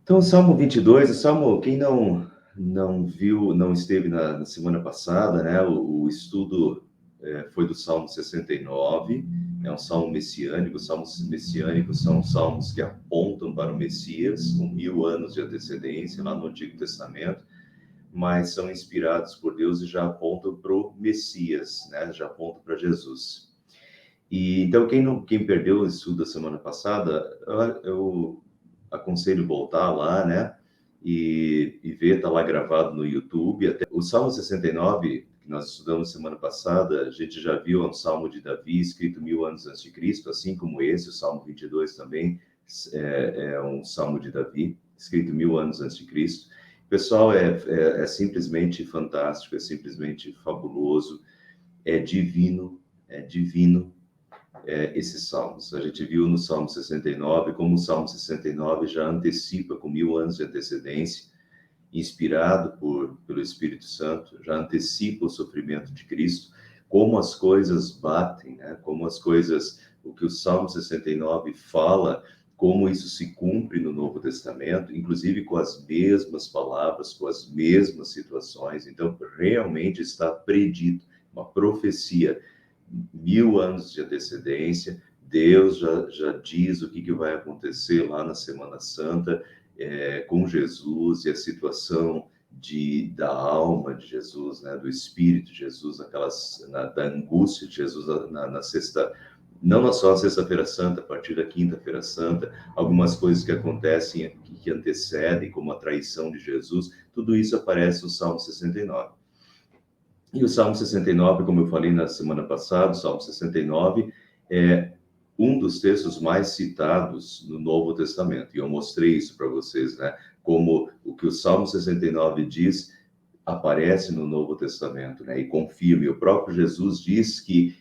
Então, o Salmo 22, quem não viu, não esteve na semana passada, né? O estudo foi do Salmo 69, é um salmo messiânico. Os salmos messiânicos são salmos que apontam para o Messias, com 1000 anos de antecedência, lá no Antigo Testamento, mas são inspirados por Deus e já apontam para o Messias, né? Já apontam para Jesus. E então, quem perdeu o estudo da semana passada, eu aconselho voltar lá, né? E ver, tá lá gravado no YouTube. Até o Salmo 69, que nós estudamos semana passada, a gente já viu, é um salmo de Davi, escrito 1000 anos antes de Cristo, assim como esse, o Salmo 22 também é um salmo de Davi, escrito 1000 anos antes de Cristo. Pessoal, é simplesmente fantástico, é simplesmente fabuloso, é divino esses salmos. A gente viu no Salmo 69 como o Salmo 69 já antecipa, com 1000 anos de antecedência, inspirado pelo Espírito Santo, já antecipa o sofrimento de Cristo, como as coisas batem, né? Como as coisas, o que o Salmo 69 fala, como isso se cumpre no Novo Testamento, inclusive com as mesmas palavras, com as mesmas situações. Então, realmente está predito, uma profecia, 1000 anos de antecedência. Deus já diz o que vai acontecer lá na Semana Santa com Jesus, e a situação da alma de Jesus, né, do Espírito de Jesus, da angústia de Jesus na sexta, não só na Sexta-feira Santa, a partir da Quinta-feira Santa, algumas coisas que acontecem, que antecedem, como a traição de Jesus, tudo isso aparece no Salmo 69. E o Salmo 69, como eu falei na semana passada, o Salmo 69 é um dos textos mais citados no Novo Testamento. E eu mostrei isso para vocês, né? Como o que o Salmo 69 diz aparece no Novo Testamento, né? E confirma. E o próprio Jesus diz que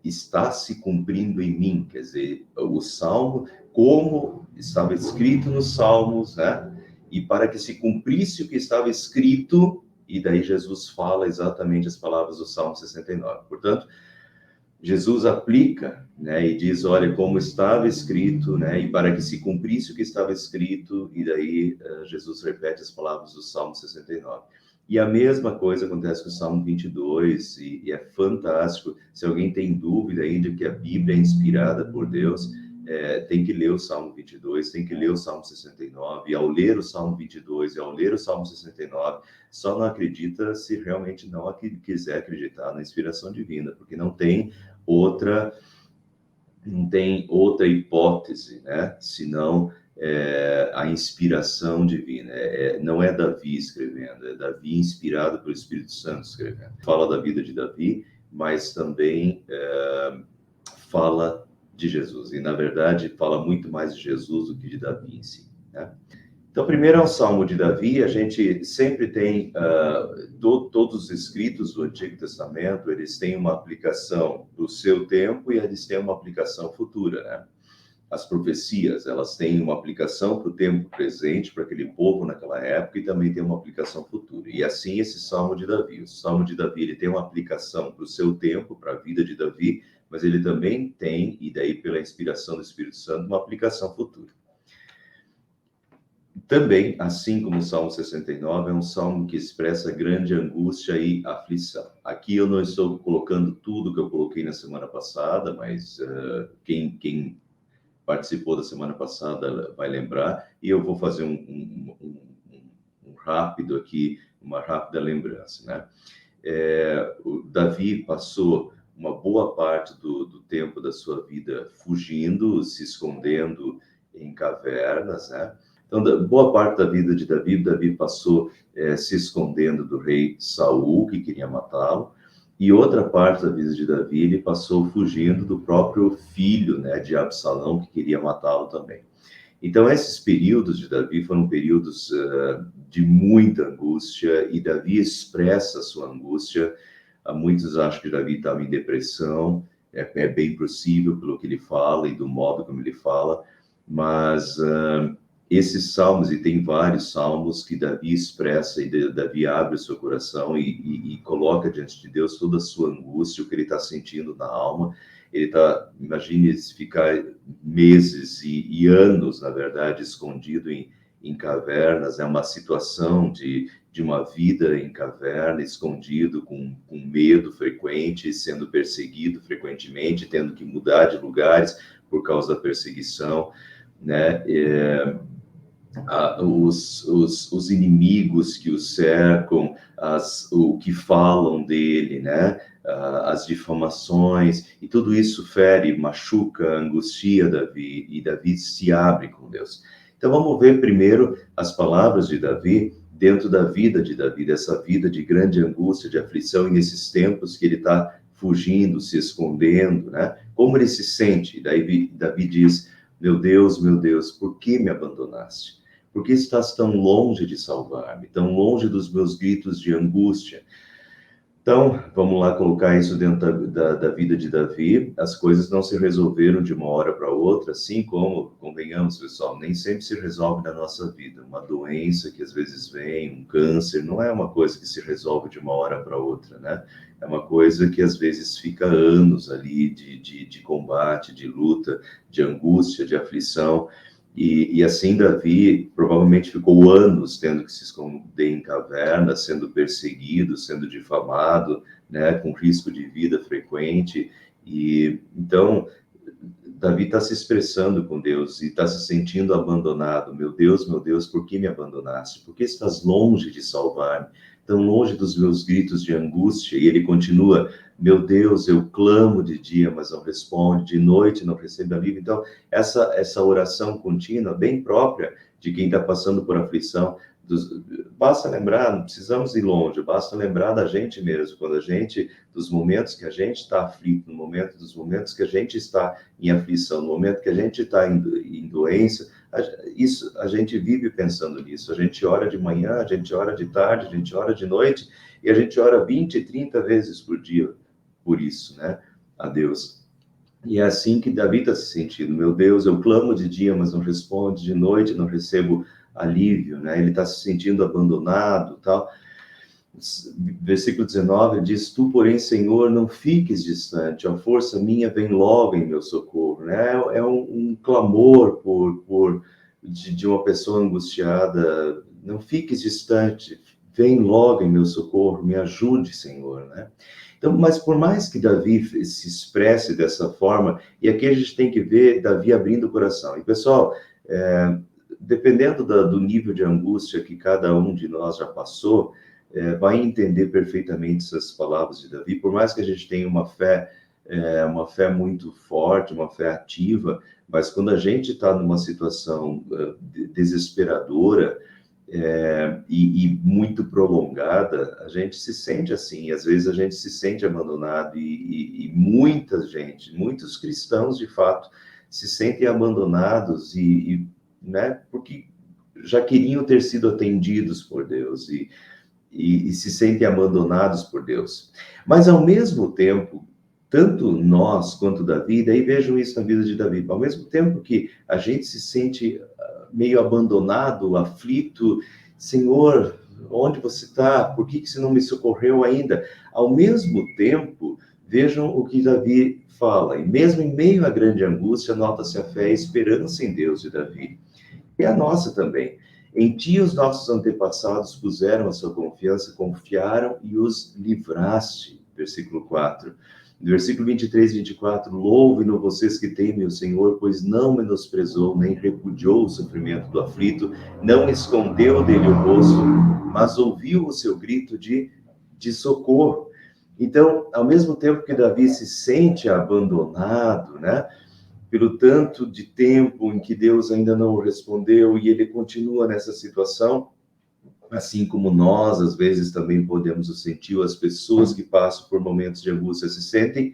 está se cumprindo em mim. Quer dizer, o Salmo, como estava escrito nos Salmos, né? E para que se cumprisse o que estava escrito, e daí Jesus fala exatamente as palavras do Salmo 69. Portanto, Jesus aplica, né, e diz, olha, como estava escrito, né, e para que se cumprisse o que estava escrito, e daí Jesus repete as palavras do Salmo 69. E a mesma coisa acontece com o Salmo 22, e é fantástico. Se alguém tem dúvida ainda de que a Bíblia é inspirada por Deus, tem que ler o Salmo 22, tem que ler o Salmo 69, e ao ler o Salmo 22 e ao ler o Salmo 69, só não acredita se realmente não quiser acreditar na inspiração divina, porque não tem outra hipótese, né? Senão a inspiração divina. Não é Davi escrevendo, é Davi inspirado pelo Espírito Santo escrevendo. Fala da vida de Davi, mas também fala de Jesus. E, na verdade, fala muito mais de Jesus do que de Davi em si, né? Então, primeiro é um salmo de Davi. A gente sempre tem todos os escritos do Antigo Testamento, eles têm uma aplicação do seu tempo e eles têm uma aplicação futura, né? As profecias, elas têm uma aplicação para o tempo presente, para aquele povo naquela época, e também tem uma aplicação futura. E assim esse salmo de Davi. O salmo de Davi, ele tem uma aplicação para o seu tempo, para a vida de Davi, mas ele também tem, e daí pela inspiração do Espírito Santo, uma aplicação futura. Também, assim como o Salmo 69, é um salmo que expressa grande angústia e aflição. Aqui eu não estou colocando tudo que eu coloquei na semana passada, mas quem participou da semana passada vai lembrar, e eu vou fazer um rápido aqui, uma rápida lembrança, né? O Davi passou uma boa parte do tempo da sua vida fugindo, se escondendo em cavernas, né? Então, boa parte da vida de Davi passou se escondendo do rei Saul, que queria matá-lo, e outra parte da vida de Davi ele passou fugindo do próprio filho, né, de Absalão, que queria matá-lo também. Então, esses períodos de Davi foram períodos de muita angústia, e Davi expressa a sua angústia. Muitos acham que Davi estava em depressão, é bem possível pelo que ele fala e do modo como ele fala, mas esses salmos, e tem vários salmos que Davi expressa, e Davi abre o seu coração e coloca diante de Deus toda a sua angústia, o que ele está sentindo na alma. Ele imagine ficar meses e anos, na verdade, escondido em em cavernas, é uma situação de uma vida em caverna, escondido, com medo frequente, sendo perseguido frequentemente, tendo que mudar de lugares por causa da perseguição, né? Os inimigos que o cercam, o que falam dele, né? As difamações, e tudo isso fere, machuca, angustia Davi, e Davi se abre com Deus. Então vamos ver primeiro as palavras de Davi dentro da vida de Davi, dessa vida de grande angústia, de aflição, e nesses tempos que ele está fugindo, se escondendo, né? Como ele se sente? Davi diz: meu Deus, por que me abandonaste? Por que estás tão longe de salvar-me, tão longe dos meus gritos de angústia? Então, vamos lá colocar isso dentro da vida de Davi. As coisas não se resolveram de uma hora para outra, assim como, convenhamos, pessoal, nem sempre se resolve na nossa vida. Uma doença que às vezes vem, um câncer, não é uma coisa que se resolve de uma hora para outra, né? É uma coisa que às vezes fica anos ali de combate, de luta, de angústia, de aflição. E assim Davi provavelmente ficou anos tendo que se esconder em cavernas, sendo perseguido, sendo difamado, né, com risco de vida frequente. E então Davi está se expressando com Deus e está se sentindo abandonado. Meu Deus, por que me abandonaste? Por que estás longe de salvar-me? Tão longe dos meus gritos de angústia? E ele continua: meu Deus, eu clamo de dia, mas não responde, de noite não recebo alívio. Então, essa oração contínua, bem própria de quem está passando por aflição, basta lembrar, não precisamos ir longe, basta lembrar da gente mesmo, dos momentos que a gente está aflito, dos momentos que a gente está em aflição, no momento que a gente está em doença, a gente vive pensando nisso. A gente ora de manhã, a gente ora de tarde, a gente ora de noite, e a gente ora 20, 30 vezes por dia por isso, né? A Deus. E é assim que Davi está se sentindo. Meu Deus, eu clamo de dia, mas não responde, de noite não recebo alívio, né? Ele está se sentindo abandonado, tal. Versículo 19 diz: tu, porém, Senhor, não fiques distante, a força minha vem logo em meu socorro, né? É um clamor de uma pessoa angustiada: não fiques distante, vem logo em meu socorro, me ajude, Senhor, né? Então, mas por mais que Davi se expresse dessa forma, e aqui a gente tem que ver Davi abrindo o coração. E, pessoal, dependendo do nível de angústia que cada um de nós já passou, vai entender perfeitamente essas palavras de Davi. Por mais que a gente tenha uma fé muito forte, uma fé ativa, mas quando a gente está numa situação desesperadora, e muito prolongada, a gente se sente assim, às vezes a gente se sente abandonado, e muitos cristãos, de fato, se sentem abandonados, né, porque já queriam ter sido atendidos por Deus, e se sentem abandonados por Deus. Mas, ao mesmo tempo, tanto nós quanto Davi, daí vejam isso na vida de Davi, ao mesmo tempo que a gente se sente meio abandonado, aflito: Senhor, onde você está? Por que você não me socorreu ainda? Ao mesmo tempo, vejam o que Davi fala, e mesmo em meio à grande angústia, nota-se a fé e a esperança em Deus de Davi. E a nossa também. Em ti os nossos antepassados puseram a sua confiança, confiaram e os livraste. Versículo 4. Versículo 23 e 24, louve-no vocês que temem o Senhor, pois não menosprezou, nem repudiou o sofrimento do aflito, não escondeu dele o rosto, mas ouviu o seu grito de socorro. Então, ao mesmo tempo que Davi se sente abandonado, né, pelo tanto de tempo em que Deus ainda não o respondeu, e ele continua nessa situação, assim como nós, às vezes, também podemos o sentir, as pessoas que passam por momentos de angústia se sentem,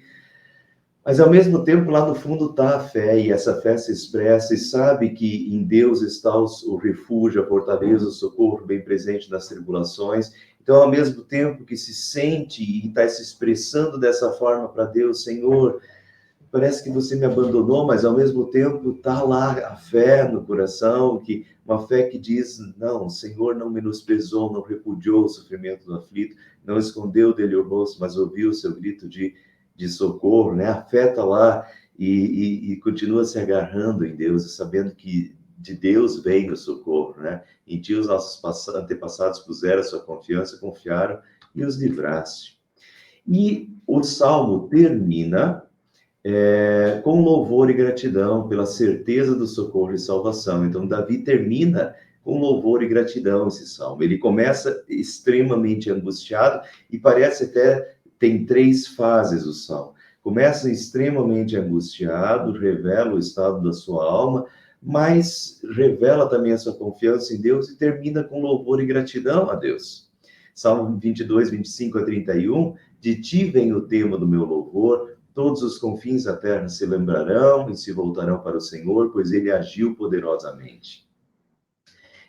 mas, ao mesmo tempo, lá no fundo está a fé, e essa fé se expressa, e sabe que em Deus está o refúgio, a fortaleza, o socorro bem presente nas tribulações. Então, ao mesmo tempo que se sente e está se expressando dessa forma para Deus: Senhor, parece que você me abandonou, mas ao mesmo tempo está lá a fé no coração, uma fé que diz: não, o Senhor não menosprezou, não repudiou o sofrimento do aflito, não escondeu dele o rosto, mas ouviu o seu grito de socorro, né? A fé está lá, e continua se agarrando em Deus, sabendo que de Deus vem o socorro, né? Em ti os nossos antepassados puseram a sua confiança, confiaram e os livraste. E o Salmo termina com louvor e gratidão pela certeza do socorro e salvação. Então, Davi termina com louvor e gratidão esse salmo. Ele começa extremamente angustiado e parece até tem 3 fases o salmo. Começa extremamente angustiado, revela o estado da sua alma, mas revela também a sua confiança em Deus e termina com louvor e gratidão a Deus. Salmo 22, 25 a 31, de ti vem o tema do meu louvor, todos os confins da terra se lembrarão e se voltarão para o Senhor, pois ele agiu poderosamente.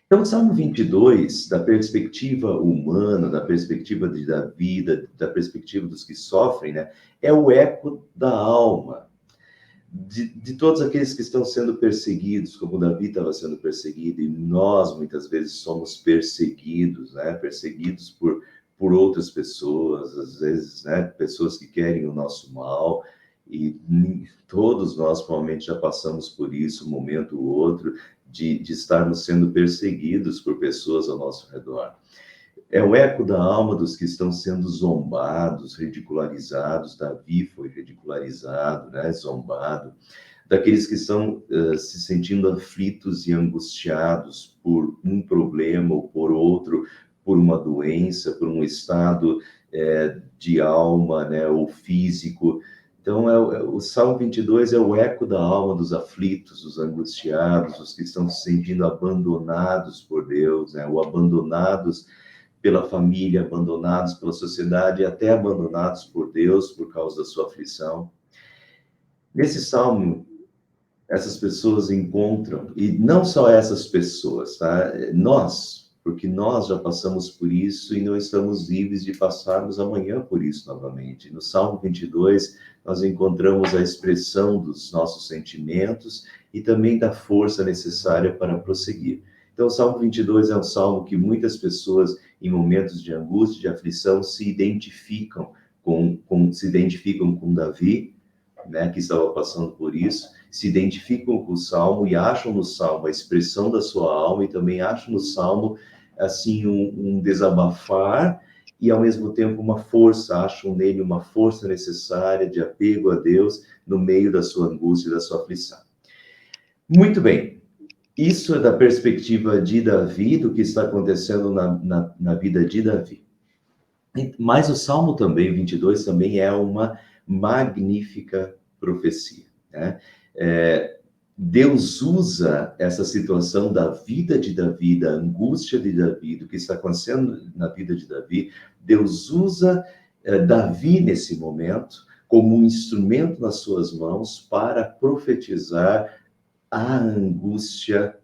Então, o Salmo 22, da perspectiva humana, da perspectiva da vida, da perspectiva dos que sofrem, né, é o eco da alma, de todos aqueles que estão sendo perseguidos, como Davi estava sendo perseguido, e nós, muitas vezes, somos perseguidos, né, perseguidos por outras pessoas, às vezes, né, pessoas que querem o nosso mal, e todos nós provavelmente já passamos por isso, um momento ou outro, de estarmos sendo perseguidos por pessoas ao nosso redor. É o eco da alma dos que estão sendo zombados, ridicularizados. Davi foi ridicularizado, né, zombado. Daqueles que estão se sentindo aflitos e angustiados por um problema ou por outro, por uma doença, por um estado de alma, né, ou físico. Então, o Salmo 22 é o eco da alma dos aflitos, dos angustiados, os que estão se sentindo abandonados por Deus, né, ou abandonados pela família, abandonados pela sociedade, e até abandonados por Deus por causa da sua aflição. Nesse Salmo, essas pessoas encontram, e não só essas pessoas, tá? Nós, porque nós já passamos por isso e não estamos livres de passarmos amanhã por isso novamente. No Salmo 22, nós encontramos a expressão dos nossos sentimentos e também da força necessária para prosseguir. Então, o Salmo 22 é um salmo que muitas pessoas, em momentos de angústia, de aflição, se identificam com Davi, né, que estava passando por isso, se identificam com o Salmo e acham no Salmo a expressão da sua alma e também acham no Salmo, assim, um desabafar e, ao mesmo tempo, uma força, acham nele uma força necessária de apego a Deus no meio da sua angústia e da sua aflição. Muito bem, isso é da perspectiva de Davi, do que está acontecendo na vida de Davi. Mas o Salmo também, 22, também é uma magnífica profecia, né? Deus usa essa situação da vida de Davi, da angústia de Davi, do que está acontecendo na vida de Davi. Deus usa Davi nesse momento como um instrumento nas suas mãos para profetizar a angústia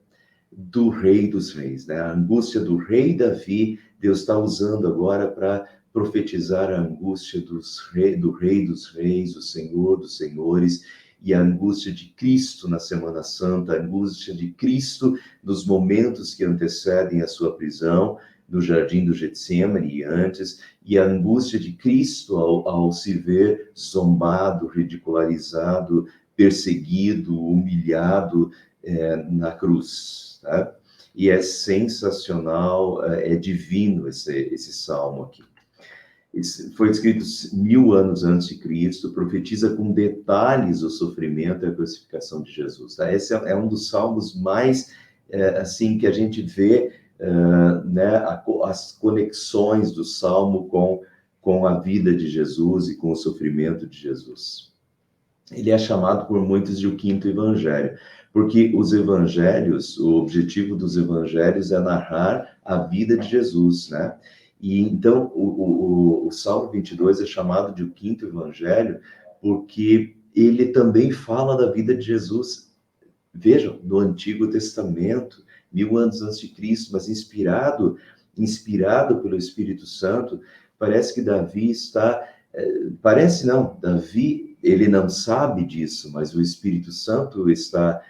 do Rei dos Reis, né? A angústia do Rei Davi, Deus está usando agora para profetizar a angústia do Rei dos Reis, o Senhor dos Senhores, e a angústia de Cristo na Semana Santa, a angústia de Cristo nos momentos que antecedem a sua prisão, no jardim do Getsêmani e antes, e a angústia de Cristo ao se ver zombado, ridicularizado, perseguido, humilhado na cruz, tá? E é sensacional, é divino esse salmo aqui. Foi escrito 1000 anos antes de Cristo, profetiza com detalhes o sofrimento e a crucificação de Jesus. Tá? Esse é um dos salmos mais, assim, que a gente vê, né, as conexões do salmo com a vida de Jesus e com o sofrimento de Jesus. Ele é chamado por muitos de o quinto evangelho, porque os evangelhos, o objetivo dos evangelhos é narrar a vida de Jesus, né? E então o Salmo 22 é chamado de o quinto evangelho, porque ele também fala da vida de Jesus. Vejam, no Antigo Testamento, 1000 anos antes de Cristo, mas inspirado pelo Espírito Santo, parece que Davi está... Parece não, Davi, ele não sabe disso, mas o Espírito Santo está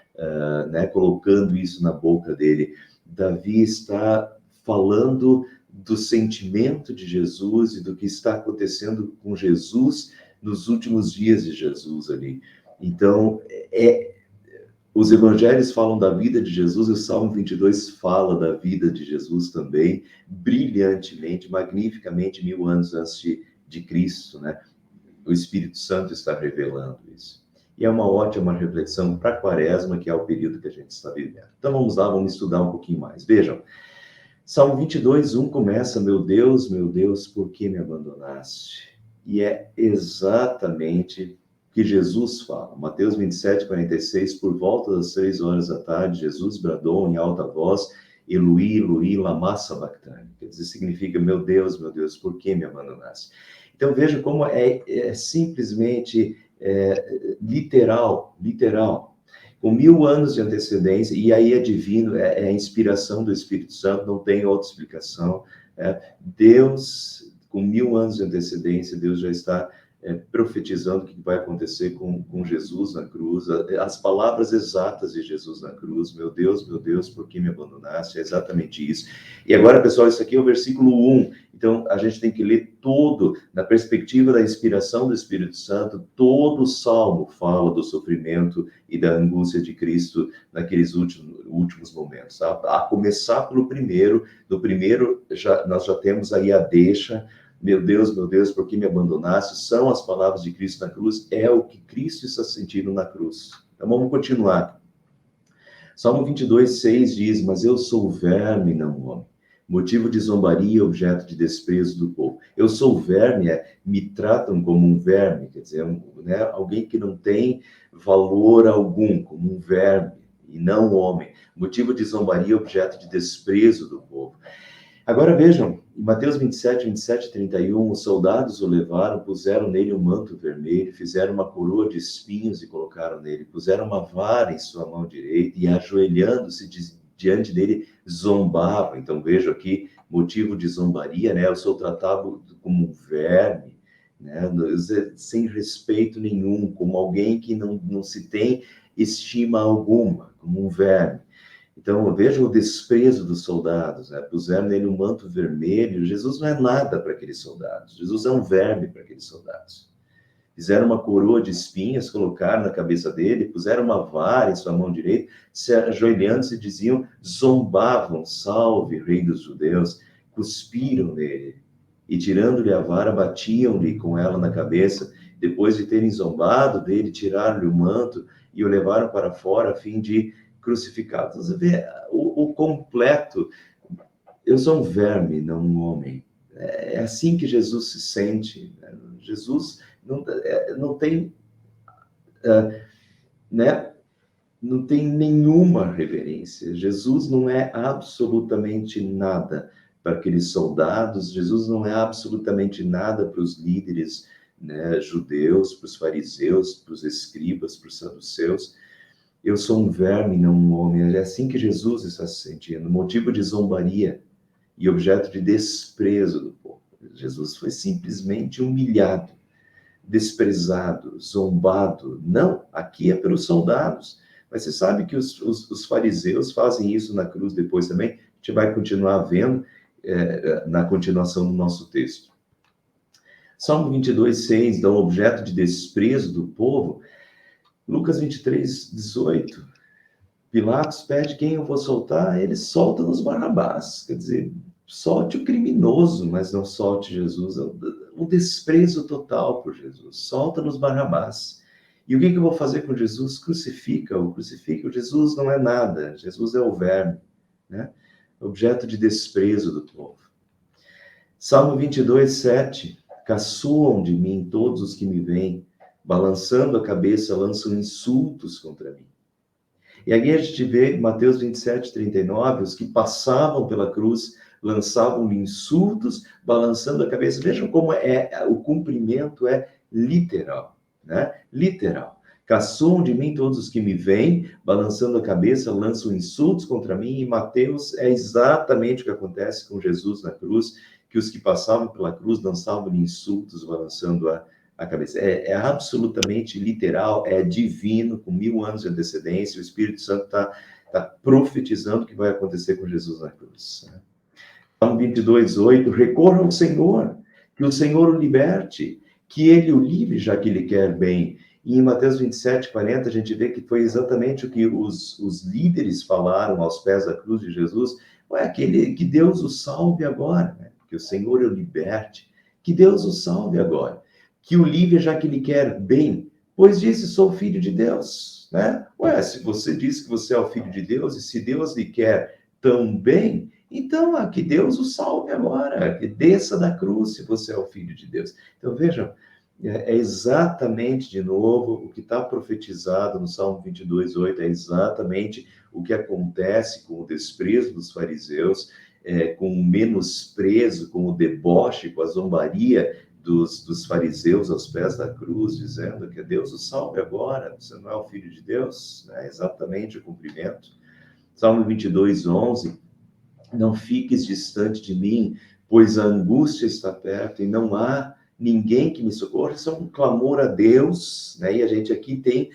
né, colocando isso na boca dele. Davi está falando do sentimento de Jesus e do que está acontecendo com Jesus nos últimos dias de Jesus ali. Então, Os evangelhos falam da vida de Jesus, e o Salmo 22 fala da vida de Jesus também, brilhantemente, magnificamente, 1000 anos antes de Cristo, né? O Espírito Santo está revelando isso. E é uma ótima reflexão para a Quaresma, que é o período que a gente está vivendo. Então vamos lá, vamos estudar um pouquinho mais. Vejam, Salmo 22, 1 começa: meu Deus, por que me abandonaste? E é exatamente o que Jesus fala. Mateus 27, 46, por volta das 3 horas da tarde, Jesus bradou em alta voz: Eloi, Eloi, lama sabachthani. Quer dizer, significa: meu Deus, por que me abandonaste? Então veja como é simplesmente literal. Com 1000 anos de antecedência, e aí é divino, é a inspiração do Espírito Santo, não tem outra explicação. Deus, com 1000 anos de antecedência, Deus já está profetizando o que vai acontecer com Jesus na cruz, as palavras exatas de Jesus na cruz: meu Deus, por que me abandonaste? É exatamente isso. E agora, pessoal, isso aqui é o versículo 1, então a gente tem que ler todo, na perspectiva da inspiração do Espírito Santo. Todo o Salmo fala do sofrimento e da angústia de Cristo naqueles últimos momentos, tá? A começar pelo primeiro, nós já temos aí a deixa: meu Deus, por que me abandonaste? São as palavras de Cristo na cruz, é o que Cristo está sentindo na cruz. Então vamos continuar. Salmo 22, 6 diz: mas eu sou verme, não homem, motivo de zombaria e objeto de desprezo do povo. Eu sou verme, me tratam como um verme, quer dizer, né, alguém que não tem valor algum, como um verme, e não homem. Motivo de zombaria e objeto de desprezo do povo. Agora vejam, em Mateus 27, 27 e 31, os soldados o levaram, puseram nele um manto vermelho, fizeram uma coroa de espinhos e colocaram nele, puseram uma vara em sua mão direita e, ajoelhando-se diante dele, zombavam. Então vejo aqui, motivo de zombaria, né? Eu sou tratado como um verme, né? Sem respeito nenhum, como alguém que não se tem estima alguma, como um verme. Então, veja o desprezo dos soldados, né? Puseram nele um manto vermelho. Jesus não é nada para aqueles soldados. Jesus é um verme para aqueles soldados. Fizeram uma coroa de espinhas, colocaram na cabeça dele, puseram uma vara em sua mão direita, se ajoelhando-se, diziam, zombavam: salve, rei dos judeus, cuspiram nele. E tirando-lhe a vara, batiam-lhe com ela na cabeça. Depois de terem zombado dele, tiraram-lhe o manto e o levaram para fora a fim de crucificado. Você vê o completo: eu sou um verme, não um homem. É assim que Jesus se sente. Jesus não tem, né? Não tem nenhuma reverência. Jesus não é absolutamente nada para aqueles soldados. Jesus não é absolutamente nada para os líderes, né, judeus, para os fariseus, para os escribas, para os saduceus. Eu sou um verme, não um homem. É assim que Jesus está se sentindo, motivo de zombaria e objeto de desprezo do povo. Jesus foi simplesmente humilhado, desprezado, zombado. Não, aqui é pelos soldados. Mas você sabe que os fariseus fazem isso na cruz depois também. A gente vai continuar vendo na continuação do nosso texto. Salmo 22, 6, dá um objeto de desprezo do povo. Lucas 23, 18, Pilatos pede: quem eu vou soltar? Ele solta-nos Barrabás. Quer dizer, solte o criminoso, mas não solte Jesus. Um desprezo total por Jesus. Solta-nos Barrabás. E o que eu vou fazer com Jesus? Crucifica-o. Jesus não é nada. Jesus é o verme, né? Objeto de desprezo do povo. Salmo 22, 7. Caçoam de mim todos os que me veem, balançando a cabeça, lançam insultos contra mim. E aqui a gente vê Mateus 27, 39, os que passavam pela cruz lançavam insultos, balançando a cabeça. Vejam como o cumprimento é literal, né? Literal. Caçoam de mim todos os que me veem, balançando a cabeça, lançam insultos contra mim. E Mateus é exatamente o que acontece com Jesus na cruz, que os que passavam pela cruz lançavam insultos, balançando a cabeça. É absolutamente literal, é divino, com 1000 anos de antecedência. O Espírito Santo está profetizando o que vai acontecer com Jesus na cruz. Salmo 22, 8, recorra ao Senhor, que o Senhor o liberte, que ele o livre, já que ele quer bem. E em Mateus 27:40, a gente vê que foi exatamente o que os líderes falaram aos pés da cruz de Jesus. Ué, que Deus o salve agora, né? Que o Senhor o liberte. Que Deus o salve agora. Que o livre, já que ele quer bem, pois disse, sou filho de Deus, né? Ué, se você diz que você é o filho de Deus, e se Deus lhe quer tão bem, então, que Deus o salve agora, que desça da cruz se você é o filho de Deus. Então, vejam, é exatamente, de novo, o que está profetizado no Salmo 22:8, é exatamente o que acontece com o desprezo dos fariseus, com o menosprezo, com o deboche, com a zombaria dos fariseus aos pés da cruz, dizendo que Deus o salve agora, você não é o filho de Deus, é exatamente o cumprimento. Salmo 22:11, não fiques distante de mim, pois a angústia está perto e não há ninguém que me socorra. Isso é um clamor a Deus, né? E a gente aqui tem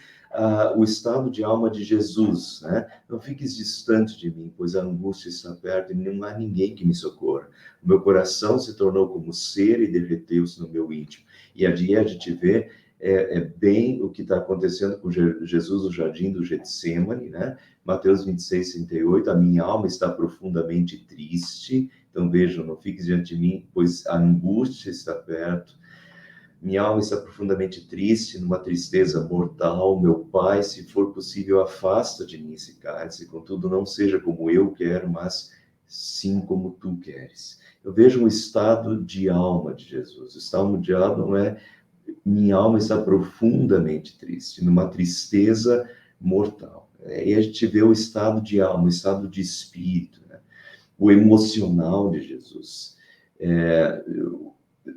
o estado de alma de Jesus, né? Não fiques distante de mim, pois a angústia está perto e não há ninguém que me socorra. O meu coração se tornou como cera e derreteu-se no meu íntimo. E ali a gente vê bem o que está acontecendo com Jesus no jardim do Getsemane, né? Mateus 26:38, a minha alma está profundamente triste. Então vejam, não fiques diante de mim, pois a angústia está perto. Minha alma está profundamente triste, numa tristeza mortal. Meu Pai, se for possível, afasta de mim esse cálice. Contudo, não seja como eu quero, mas sim como tu queres. Eu vejo um estado de alma de Jesus. O estado de alma não é minha alma está profundamente triste, numa tristeza mortal. E a gente vê o estado de alma, o estado de espírito, né? O emocional de Jesus.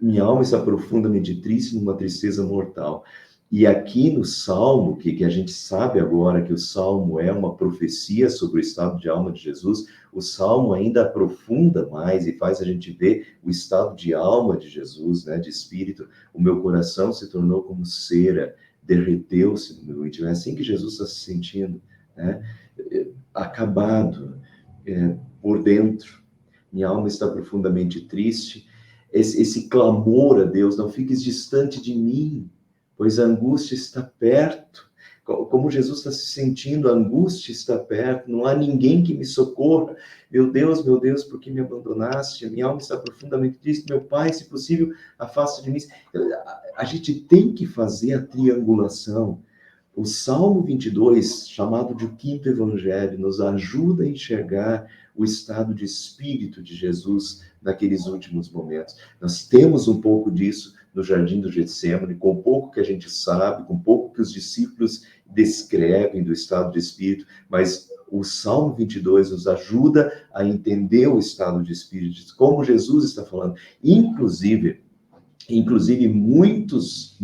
Minha alma está profundamente triste, numa tristeza mortal. E aqui no Salmo, que a gente sabe agora que o Salmo é uma profecia sobre o estado de alma de Jesus, o Salmo ainda aprofunda mais e faz a gente ver o estado de alma de Jesus, né, de espírito. O meu coração se tornou como cera, derreteu-se no meu íntimo. É assim que Jesus está se sentindo, né? Acabado por dentro. Minha alma está profundamente triste. Esse clamor a Deus, não fiques distante de mim, pois a angústia está perto. Como Jesus está se sentindo, a angústia está perto, não há ninguém que me socorra. Meu Deus, por que me abandonaste? A minha alma está profundamente triste. Meu Pai, se possível, afasta de mim. A gente tem que fazer a triangulação. O Salmo 22, chamado de o quinto evangelho, nos ajuda a enxergar o estado de espírito de Jesus naqueles últimos momentos. Nós temos um pouco disso no jardim do Getsemane, com pouco que a gente sabe, com pouco que os discípulos descrevem do estado de espírito, mas o Salmo 22 nos ajuda a entender o estado de espírito, como Jesus está falando. Inclusive muitos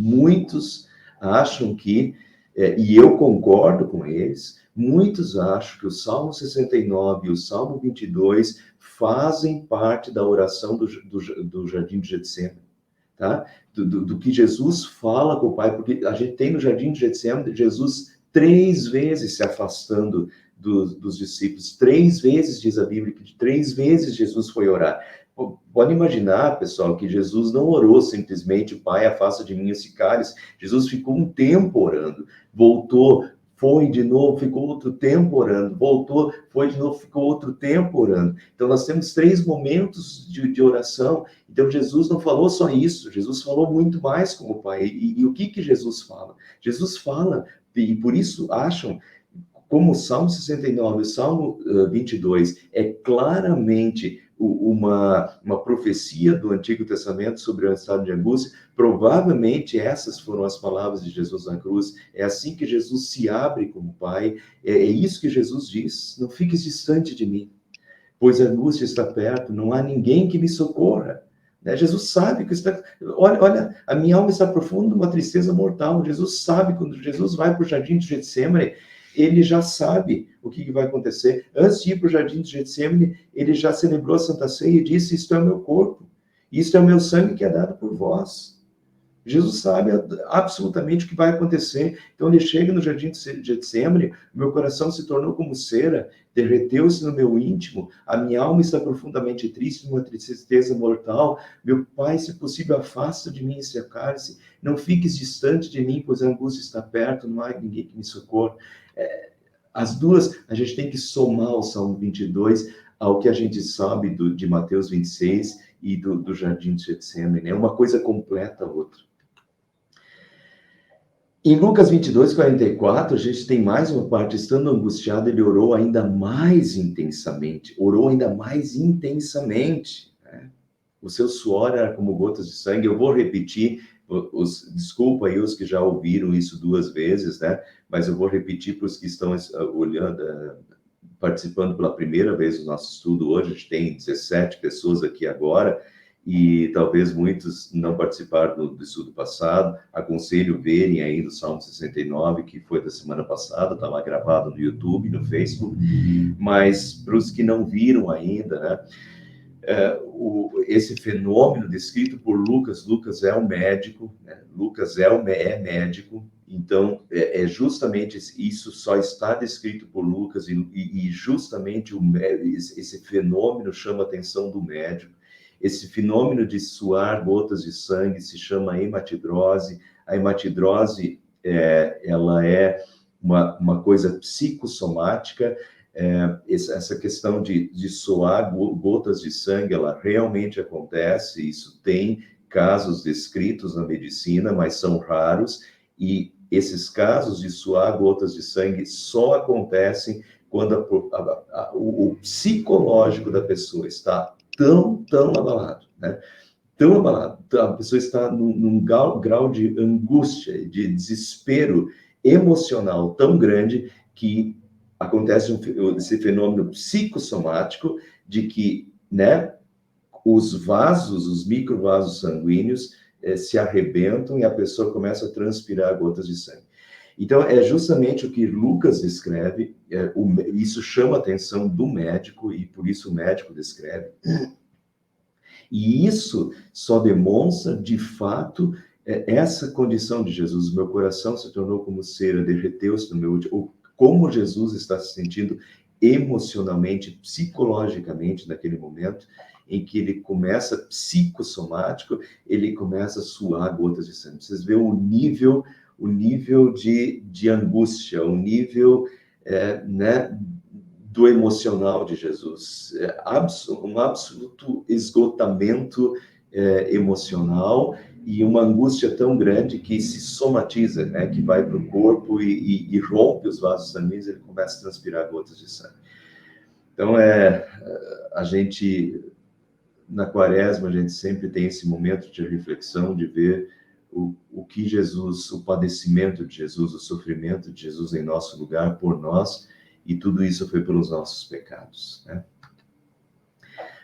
acham que, e eu concordo com eles, muitos acham que o Salmo 69 e o Salmo 22 fazem parte da oração do Jardim de Getsemane, tá? Do que Jesus fala com o Pai, porque a gente tem no Jardim de Getsemane Jesus 3 vezes se afastando dos discípulos, 3 vezes, diz a Bíblia, que 3 vezes Jesus foi orar. Pode imaginar, pessoal, que Jesus não orou simplesmente, Pai, afasta de mim esse cálice. Jesus ficou um tempo orando, voltou, foi de novo, ficou outro tempo orando, voltou, foi de novo, ficou outro tempo orando. Então, nós temos 3 momentos de oração. Então, Jesus não falou só isso, Jesus falou muito mais com o Pai. E o que Jesus fala? Jesus fala, e por isso acham, como o Salmo 69 e o Salmo 22 é claramente uma profecia do Antigo Testamento sobre o estado de angústia, provavelmente essas foram as palavras de Jesus na cruz. É assim que Jesus se abre como Pai, é isso que Jesus diz: não fiques distante de mim, pois a angústia está perto, não há ninguém que me socorra. Jesus sabe que está... Olha, a minha alma está profunda numa tristeza mortal. Jesus sabe, quando Jesus vai para o jardim de Getsemane, ele já sabe o que vai acontecer. Antes de ir para o jardim de Getsemane, ele já celebrou a Santa Ceia e disse: isto é o meu corpo, isto é o meu sangue que é dado por vós. Jesus sabe absolutamente o que vai acontecer. Então ele chega no jardim de Getsemane, meu coração se tornou como cera, derreteu-se no meu íntimo, a minha alma está profundamente triste, numa tristeza mortal. Meu Pai, se possível, afasta de mim esse cálice, não fiques distante de mim, pois a angústia está perto, não há ninguém que me socorra. As duas, a gente tem que somar o Salmo 22 ao que a gente sabe de Mateus 26 e do jardim de Getsemane. É uma coisa completa a outra. Em Lucas 22, 44, a gente tem mais uma parte, estando angustiado, ele orou ainda mais intensamente, né? O seu suor era como gotas de sangue. Eu vou repetir, desculpa aí os que já ouviram isso 2 vezes, né? Mas eu vou repetir para os que estão olhando, participando pela primeira vez do nosso estudo hoje. A gente tem 17 pessoas aqui agora, e talvez muitos não participaram do estudo passado. Aconselho verem aí do Salmo 69, que foi da semana passada, está lá gravado no YouTube, no Facebook. Mas para os que não viram ainda, né? Esse fenômeno descrito por Lucas é um médico, né? Lucas é médico, então justamente isso só está descrito por Lucas, e justamente esse fenômeno chama a atenção do médico. Esse fenômeno de suar gotas de sangue se chama hematidrose. A hematidrose ela é uma coisa psicossomática. Essa questão de suar gotas de sangue, ela realmente acontece. Isso tem casos descritos na medicina, mas são raros, e esses casos de suar gotas de sangue só acontecem quando o psicológico da pessoa está tão abalado, né? Tão abalado, a pessoa está num grau de angústia, de desespero emocional tão grande, que acontece esse fenômeno psicossomático de que, né, os microvasos sanguíneos se arrebentam e a pessoa começa a transpirar gotas de sangue. Então, é justamente o que Lucas descreve, isso chama a atenção do médico, e por isso o médico descreve. E isso só demonstra, de fato, essa condição de Jesus. Meu coração se tornou como cera, derreteu-se no meu último. Como Jesus está se sentindo emocionalmente, psicologicamente, naquele momento em que ele começa, psicossomático, ele começa a suar gotas de sangue. Vocês veem o nível de angústia, o nível, né, do emocional de Jesus. Um absoluto esgotamento emocional, e uma angústia tão grande que se somatiza, né, que vai para o corpo e rompe os vasos sanguíneos, ele começa a transpirar gotas de sangue. Então, a gente, na Quaresma, a gente sempre tem esse momento de reflexão, de ver o que Jesus, o padecimento de Jesus, o sofrimento de Jesus em nosso lugar, por nós, e tudo isso foi pelos nossos pecados, né?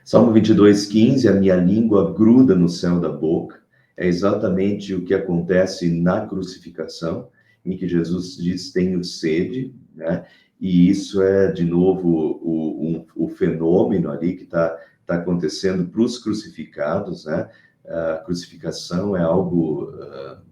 Salmo 22:15, a minha língua gruda no céu da boca. É exatamente o que acontece na crucificação, em que Jesus diz, tenho sede, né? E isso é, de novo, o fenômeno ali que está acontecendo para os crucificados, né? A crucificação é algo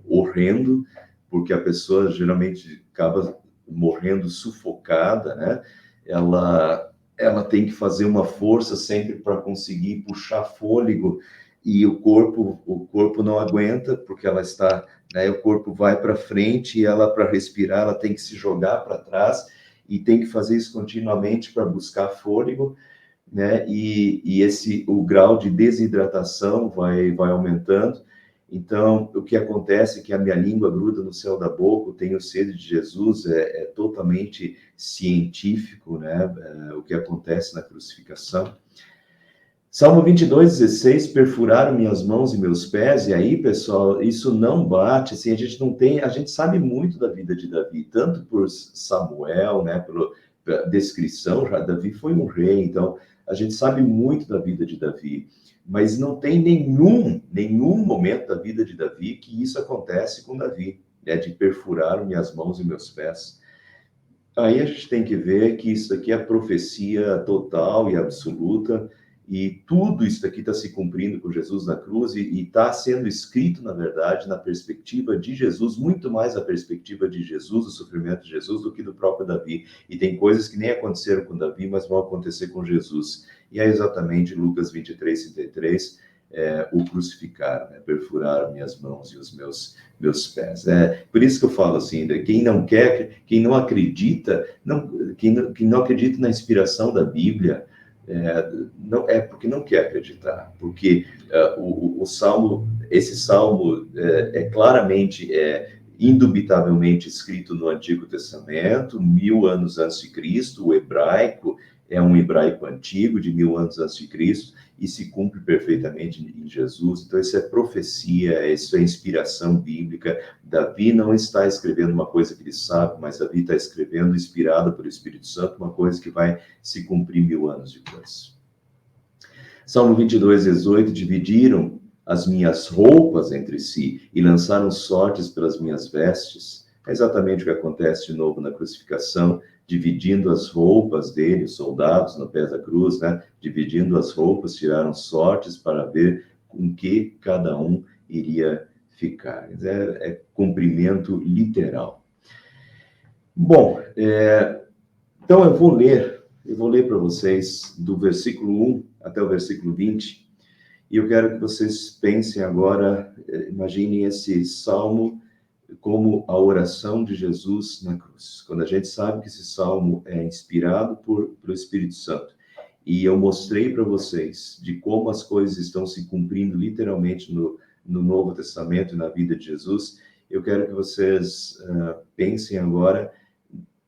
horrendo, porque a pessoa geralmente acaba morrendo sufocada, né? Ela tem que fazer uma força sempre para conseguir puxar fôlego, e o corpo não aguenta, porque ela está, né, o corpo vai para frente, e ela, para respirar, ela tem que se jogar para trás, e tem que fazer isso continuamente para buscar fôlego, né? E o grau de desidratação vai aumentando. Então, o que acontece é que a minha língua gruda no céu da boca, eu tenho sede de Jesus, é totalmente científico, né? O que acontece na crucificação. Salmo 22:16, perfuraram minhas mãos e meus pés. E aí, pessoal, isso não bate, assim, a gente sabe muito da vida de Davi, tanto por Samuel, né, pela descrição. Já Davi foi um rei, então a gente sabe muito da vida de Davi, mas não tem nenhum momento da vida de Davi que isso acontece com Davi, né, de perfurar minhas mãos e meus pés. Aí a gente tem que ver que isso aqui é a profecia total e absoluta, E tudo isso aqui está se cumprindo com Jesus na cruz e está sendo escrito, na verdade, na perspectiva de Jesus, muito mais a perspectiva de Jesus, o sofrimento de Jesus, do que do próprio Davi. E tem coisas que nem aconteceram com Davi, mas vão acontecer com Jesus. E é exatamente Lucas 23:33, o crucificaram, né? Perfuraram minhas mãos e os meus pés. Por isso que eu falo assim, quem não quer, quem não acredita, quem não acredita na inspiração da Bíblia, não é porque não quer acreditar, porque o salmo, esse salmo claramente, indubitavelmente escrito no Antigo Testamento, 1000 anos antes de Cristo. O hebraico é um hebraico antigo, de 1000 anos antes de Cristo, e se cumpre perfeitamente em Jesus. Então, isso é profecia, isso é inspiração bíblica. Davi não está escrevendo uma coisa que ele sabe, mas Davi está escrevendo, inspirado pelo Espírito Santo, uma coisa que vai se cumprir 1000 anos depois. Salmo 22:18, dividiram as minhas roupas entre si e lançaram sortes pelas minhas vestes. É exatamente o que acontece de novo na crucificação, dividindo as roupas dele, os soldados no pé da cruz, né? Dividindo as roupas, tiraram sortes para ver com que cada um iria ficar. É cumprimento literal. Bom, então eu vou ler para vocês do versículo 1 até o versículo 20, e eu quero que vocês pensem agora, imaginem esse salmo como a oração de Jesus na cruz. Quando a gente sabe que esse salmo é inspirado pelo Espírito Santo, e eu mostrei para vocês de como as coisas estão se cumprindo literalmente no Novo Testamento e na vida de Jesus, eu quero que vocês pensem agora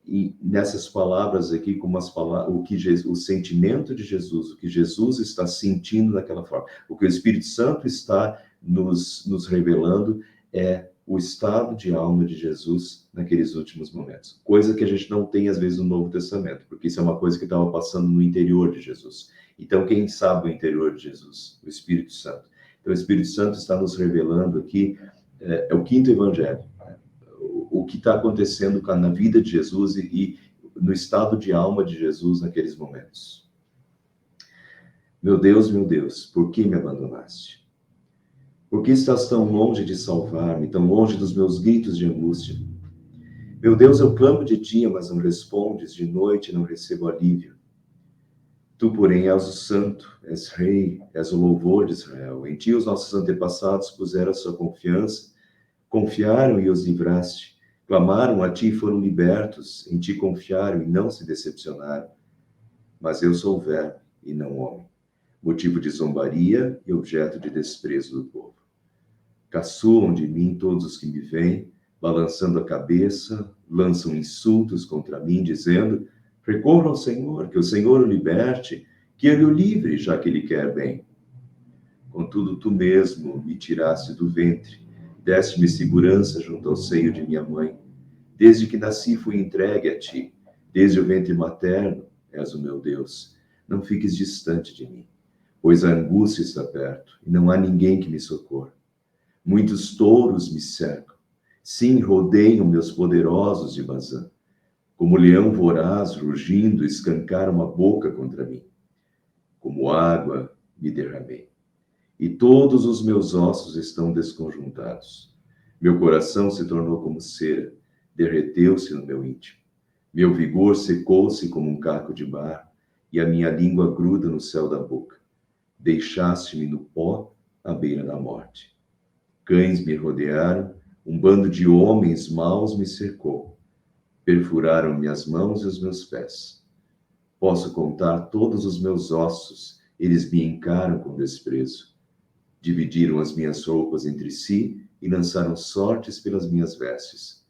e nessas palavras aqui, como as palavras, o sentimento de Jesus, o que Jesus está sentindo daquela forma, o que o Espírito Santo está nos revelando é o estado de alma de Jesus naqueles últimos momentos. Coisa que a gente não tem, às vezes, no Novo Testamento, porque isso é uma coisa que estava passando no interior de Jesus. Então, quem sabe o interior de Jesus? O Espírito Santo. Então, o Espírito Santo está nos revelando aqui, é o quinto evangelho, o que está acontecendo na vida de Jesus e no estado de alma de Jesus naqueles momentos. Meu Deus, por que me abandonaste? Por que estás tão longe de salvar-me, tão longe dos meus gritos de angústia? Meu Deus, eu clamo de dia, mas não respondes, de noite não recebo alívio. Tu, porém, és o santo, és rei, és o louvor de Israel. Em ti os nossos antepassados puseram a sua confiança, confiaram e os livraste. Clamaram a ti e foram libertos, em ti confiaram e não se decepcionaram. Mas eu sou verbo e não homem, motivo de zombaria e objeto de desprezo do povo. Caçoam de mim todos os que me veem, balançando a cabeça, lançam insultos contra mim, dizendo: recorra ao Senhor, que o Senhor o liberte, que ele o livre, já que ele quer bem. Contudo, tu mesmo me tiraste do ventre, deste-me segurança junto ao seio de minha mãe. Desde que nasci fui entregue a ti, desde o ventre materno és o meu Deus. Não fiques distante de mim, pois a angústia está perto e não há ninguém que me socorra. Muitos touros me cercam, sim, rodeiam meus poderosos de Bazã. Como leão voraz, rugindo, escancaram a boca contra mim. Como água me derramei, e todos os meus ossos estão desconjuntados. Meu coração se tornou como cera, derreteu-se no meu íntimo. Meu vigor secou-se como um caco de barro, e a minha língua gruda no céu da boca. Deixaste-me no pó, à beira da morte. Cães me rodearam, um bando de homens maus me cercou. Perfuraram minhas mãos e os meus pés. Posso contar todos os meus ossos, eles me encaram com desprezo. Dividiram as minhas roupas entre si e lançaram sortes pelas minhas vestes.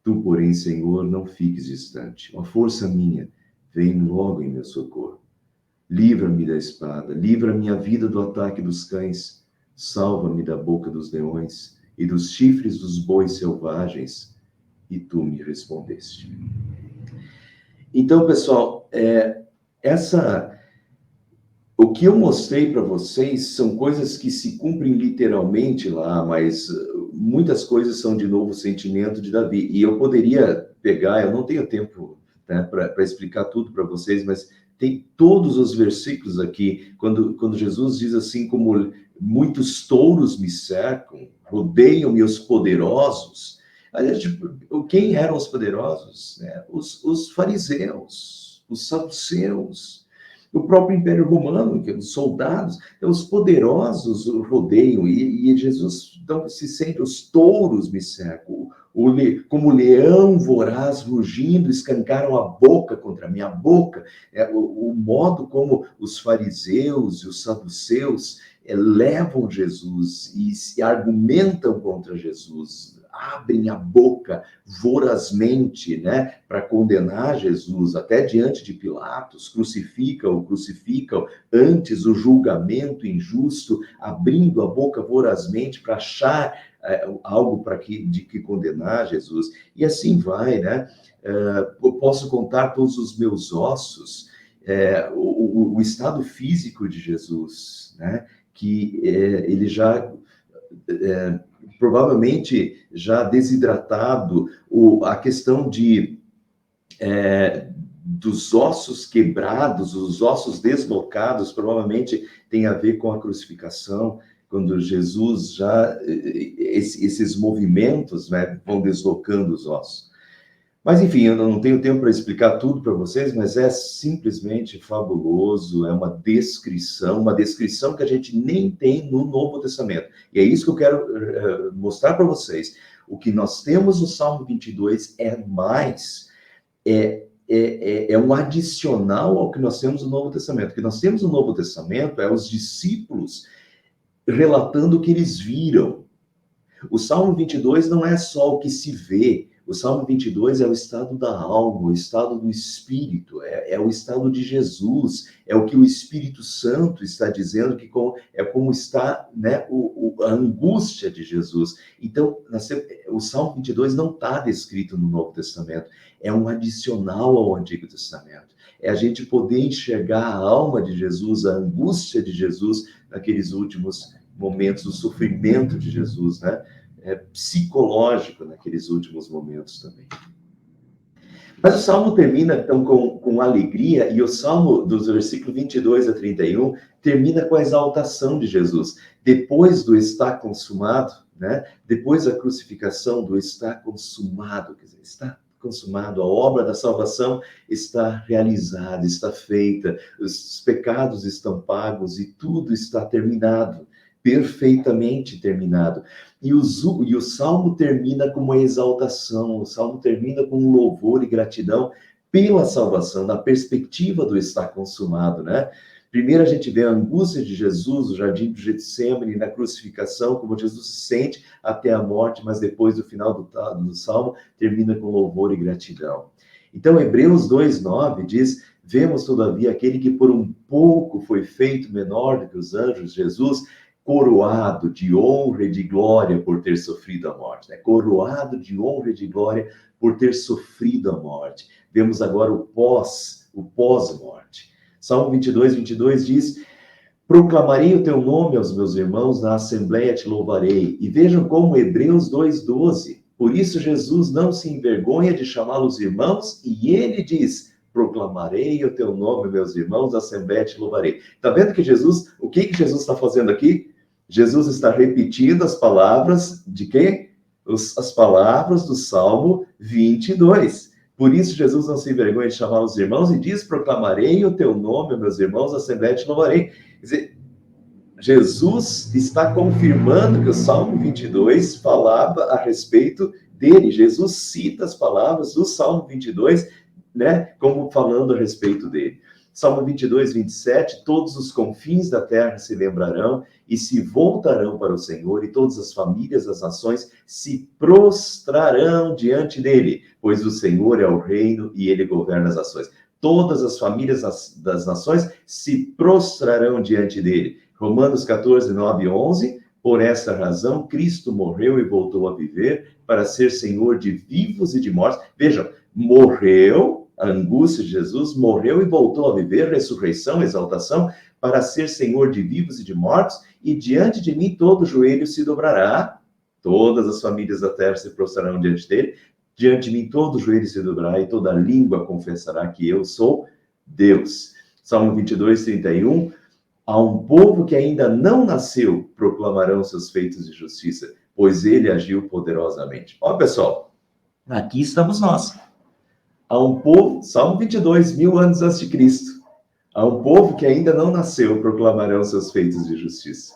Tu, porém, Senhor, não fiques distante. Ó força minha, vem logo em meu socorro. Livra-me da espada, livra a minha vida do ataque dos cães. Salva-me da boca dos leões e dos chifres dos bois selvagens. E tu me respondeste. Então, pessoal, o que eu mostrei para vocês são coisas que se cumprem literalmente lá, mas muitas coisas são de novo o sentimento de Davi. E eu poderia pegar, eu não tenho tempo, né, para explicar tudo para vocês, mas tem todos os versículos aqui, quando Jesus diz assim, como muitos touros me cercam, rodeiam-me os poderosos. Aliás, quem eram os poderosos? Né? Os fariseus, os saduceus, o próprio Império Romano, que os soldados, então, os poderosos rodeiam, e Jesus então, se sente, os touros me cercam, como leão voraz rugindo, escancaram a boca contra a minha boca. O modo como os fariseus e os saduceus levam Jesus e se argumentam contra Jesus, abrem a boca vorazmente, né, para condenar Jesus, até diante de Pilatos, crucificam antes o julgamento injusto, abrindo a boca vorazmente para achar algo de que condenar Jesus, e assim vai, né? Eu posso contar todos os meus ossos, o estado físico de Jesus, né? Que ele já provavelmente já desidratado, a questão dos ossos quebrados, os ossos deslocados, provavelmente tem a ver com a crucificação, quando Jesus já, esses movimentos, né, vão deslocando os ossos. Mas, enfim, eu não tenho tempo para explicar tudo para vocês, mas é simplesmente fabuloso, é uma descrição que a gente nem tem no Novo Testamento. E é isso que eu quero mostrar para vocês. O que nós temos no Salmo 22 é um adicional ao que nós temos no Novo Testamento. O que nós temos no Novo Testamento é os discípulos relatando o que eles viram. O Salmo 22 não é só o que se vê. O Salmo 22 é o estado da alma, o estado do Espírito, é o estado de Jesus, é o que o Espírito Santo está dizendo, é como está, né, a angústia de Jesus. Então, o Salmo 22 não está descrito no Novo Testamento, é um adicional ao Antigo Testamento. É a gente poder enxergar a alma de Jesus, a angústia de Jesus, naqueles últimos momentos do sofrimento de Jesus, né? Psicológico naqueles últimos momentos também. Mas o Salmo termina, então, com alegria, e o Salmo, dos versículos 22 a 31, termina com a exaltação de Jesus. Depois do está consumado, né? Depois da crucificação, do está consumado, quer dizer, está consumado, a obra da salvação está realizada, está feita, os pecados estão pagos e tudo está terminado. Perfeitamente terminado. E o Salmo termina com uma exaltação, o Salmo termina com um louvor e gratidão pela salvação, na perspectiva do estar consumado, né? Primeiro a gente vê a angústia de Jesus, o jardim do Getsemane, na crucificação, como Jesus se sente até a morte, mas depois do final do Salmo, termina com louvor e gratidão. Então, Hebreus 2:9 diz: vemos, todavia, aquele que por um pouco foi feito menor do que os anjos, Jesus, coroado de honra e de glória por ter sofrido a morte, né? Coroado de honra e de glória por ter sofrido a morte. Vemos agora o pós-morte. Salmo 22 diz: proclamarei o teu nome aos meus irmãos, na assembleia te louvarei. E vejam como Hebreus 2:12. Por isso Jesus não se envergonha de chamá-los irmãos, e ele diz: proclamarei o teu nome, meus irmãos, na assembleia te louvarei. Está vendo que Jesus, o que Jesus está fazendo aqui? Jesus está repetindo as palavras de quem? As palavras do Salmo 22. Por isso, Jesus não se envergonha de chamar os irmãos e diz: proclamarei o teu nome, meus irmãos, na assembleia te louvarei. Quer dizer, Jesus está confirmando que o Salmo 22 falava a respeito dele. Jesus cita as palavras do Salmo 22, né, como falando a respeito dele. Salmo 22:27, todos os confins da terra se lembrarão e se voltarão para o Senhor, e todas as famílias das nações se prostrarão diante dele, pois o Senhor é o reino e ele governa as nações. Todas as famílias das nações se prostrarão diante dele. Romanos 14:9-11, por esta razão, Cristo morreu e voltou a viver para ser Senhor de vivos e de mortos. Vejam, morreu, a angústia de Jesus, morreu e voltou a viver, ressurreição, exaltação, para ser Senhor de vivos e de mortos, e diante de mim todo joelho se dobrará, todas as famílias da terra se prostrarão diante dele, diante de mim todo joelho se dobrará e toda língua confessará que eu sou Deus. Salmo 22, 31. A um povo que ainda não nasceu, proclamarão seus feitos de justiça, pois ele agiu poderosamente. Ó, pessoal, aqui estamos nós. A um povo, Salmo 22, 1000 anos antes de Cristo. A um povo que ainda não nasceu, proclamarão seus feitos de justiça.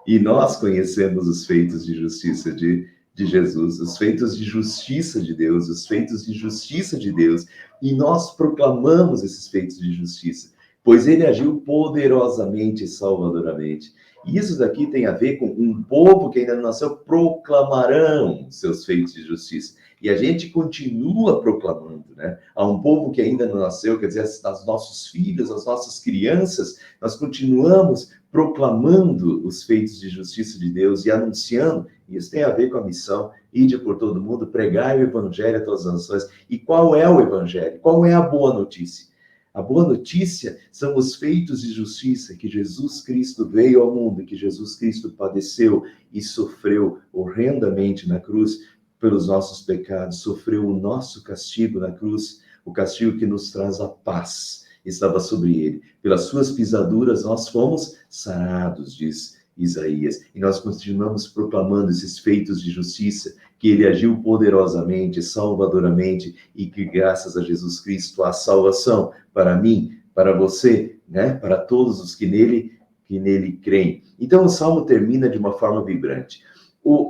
E nós conhecemos os feitos de justiça de Jesus, os feitos de justiça de Deus, os feitos de justiça de Deus. E nós proclamamos esses feitos de justiça, pois ele agiu poderosamente e salvadoramente. E isso daqui tem a ver com um povo que ainda não nasceu, proclamarão seus feitos de justiça. E a gente continua proclamando, né? A um povo que ainda não nasceu, quer dizer, aos nossos filhos, às nossas crianças, nós continuamos proclamando os feitos de justiça de Deus e anunciando. Isso tem a ver com a missão, ide por todo mundo, pregai o evangelho a todas as nações. E qual é o evangelho? Qual é a boa notícia? A boa notícia são os feitos de justiça que Jesus Cristo veio ao mundo, que Jesus Cristo padeceu e sofreu horrendamente na cruz pelos nossos pecados, sofreu o nosso castigo na cruz, o castigo que nos traz a paz, estava sobre ele. Pelas suas pisaduras nós fomos sarados, diz Isaías. E nós continuamos proclamando esses feitos de justiça, que ele agiu poderosamente, salvadoramente, e que graças a Jesus Cristo há salvação para mim, para você, né? Para todos os que nele creem. Então o Salmo termina de uma forma vibrante.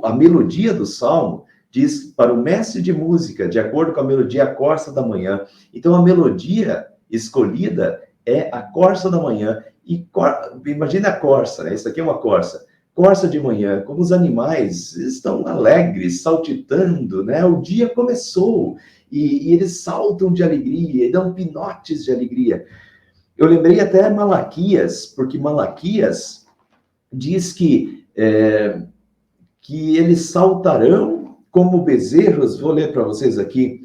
A melodia do Salmo diz para o mestre de música, de acordo com a melodia, a corça da manhã. Então a melodia escolhida é a corça da manhã. E imagina a corça, né? Isso aqui é uma corça. Corça de manhã, como os animais estão alegres, saltitando, né? O dia começou e eles saltam de alegria e dão pinotes de alegria. Eu lembrei até Malaquias, porque Malaquias diz que eles saltarão como bezerros. Vou ler para vocês aqui.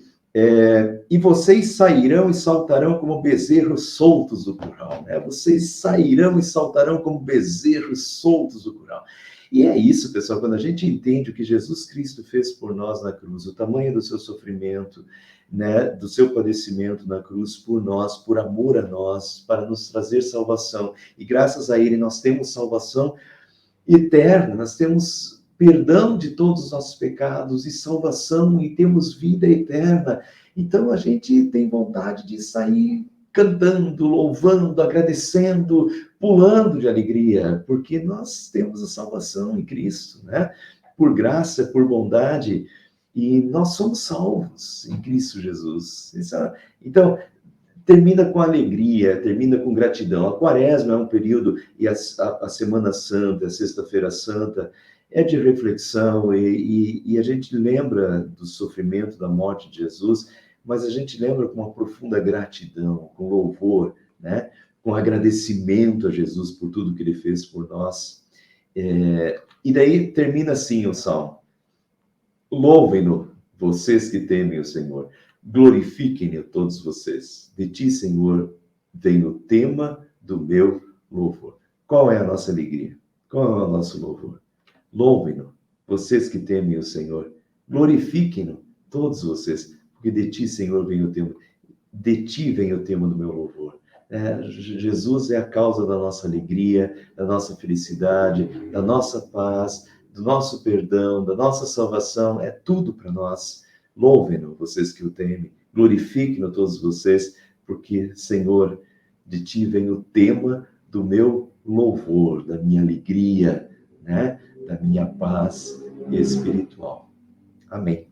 E vocês sairão e saltarão como bezerros soltos do curral, né? Vocês sairão e saltarão como bezerros soltos do curral. E é isso, pessoal, quando a gente entende o que Jesus Cristo fez por nós na cruz, o tamanho do seu sofrimento, né, do seu padecimento na cruz por nós, por amor a nós, para nos trazer salvação. E graças a ele nós temos salvação eterna, nós temos perdão de todos os nossos pecados e salvação, e temos vida eterna. Então a gente tem vontade de sair cantando, louvando, agradecendo, pulando de alegria, porque nós temos a salvação em Cristo, né? Por graça, por bondade, e nós somos salvos em Cristo Jesus. Então, termina com alegria, termina com gratidão. A Quaresma é um período, e a Semana Santa, a Sexta-feira Santa, é de reflexão, e a gente lembra do sofrimento, da morte de Jesus, mas a gente lembra com uma profunda gratidão, com louvor, né? Com agradecimento a Jesus por tudo que ele fez por nós. E daí termina assim o Salmo. Louvem-no, vocês que temem o Senhor. Glorifiquem-no todos vocês. De ti, Senhor, vem o tema do meu louvor. Qual é a nossa alegria? Qual é o nosso louvor? Louvem-no, vocês que temem o Senhor. Glorifiquem-no, todos vocês, porque de ti, Senhor, vem o tema. De ti vem o tema do meu louvor. Jesus é a causa da nossa alegria, da nossa felicidade, da nossa paz, do nosso perdão, da nossa salvação. É tudo para nós. Louvem-no, vocês que o temem. Glorifiquem-no, todos vocês, porque, Senhor, de ti vem o tema do meu louvor, da minha alegria, né? Da minha paz espiritual. Amém.